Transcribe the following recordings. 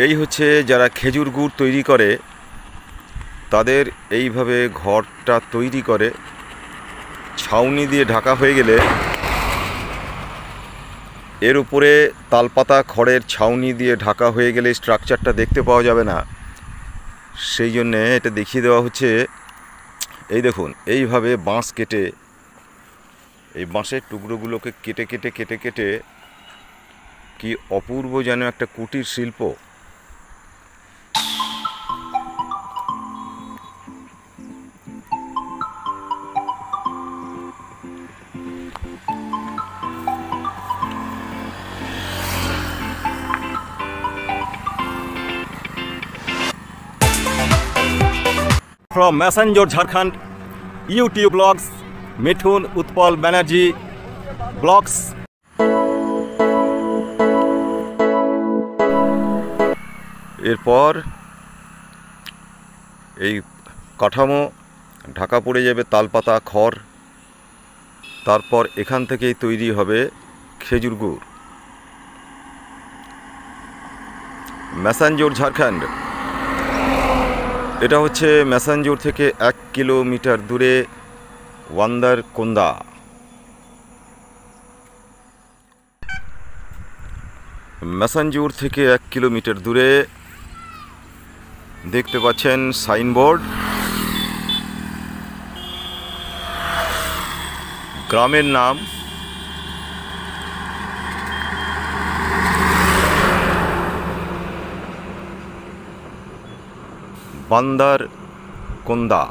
এই হচ্ছে যারা খেজুর গুড় তৈরি করে তাদের এইভাবে ঘরটা তৈরি করে, ছাউনি দিয়ে ঢাকা হয়ে গেলে এর উপরে তালপাতা খড়ের ছাউনি দিয়ে ঢাকা হয়ে গেলে স্ট্রাকচারটা দেখতে পাওয়া যাবে না। সেই জন্যে এটা দেখিয়ে দেওয়া হচ্ছে। এই দেখুন, এইভাবে বাঁশ কেটে, এই বাঁশের টুকরোগুলোকে কেটে কেটে কেটে কেটে কি অপূর্ব যেন একটা কুটির শিল্প। From Messenger Jharkhand, YouTube blogs, Mithun Utpal Banerjee blogs. এরপর এই কাঠামো ঢাকা পড়ে যাবে তালপাতা খড়, তারপর এখান থেকেই তৈরি হবে খেজুর গুড়। মেসেঞ্জর ঝাড়খণ্ড, এটা হচ্ছে মেসেঞ্জর থেকে 1 কিলোমিটার দূরে ওয়ান্দারকোন্দা। মেসেঞ্জর থেকে 1 কিলোমিটার দূরে দেখতে পাচ্ছেন সাইনবোর্ড। গ্রামের নাম ওয়ান্দারকোন্দা।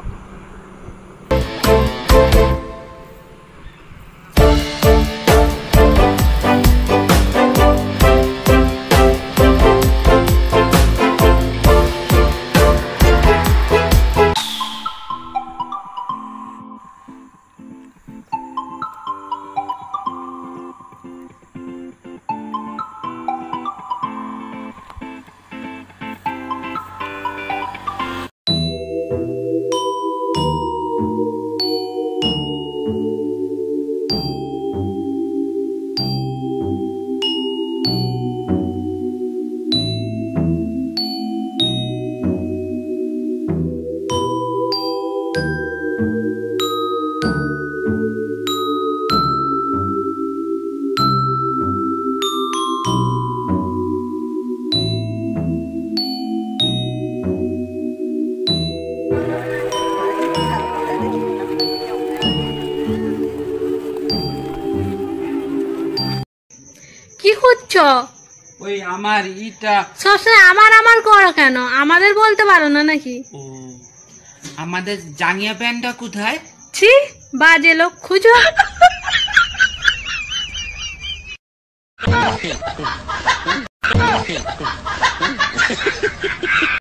কি করছো? ওই আমার ইটা সবসময় আমার করো কেন? আমাদের বলতে পারো না নাকি? ও আমাদের জাঙ্গিয়া প্যান্টটা কোথায়? ছি, বাজে লোক খুঁজো।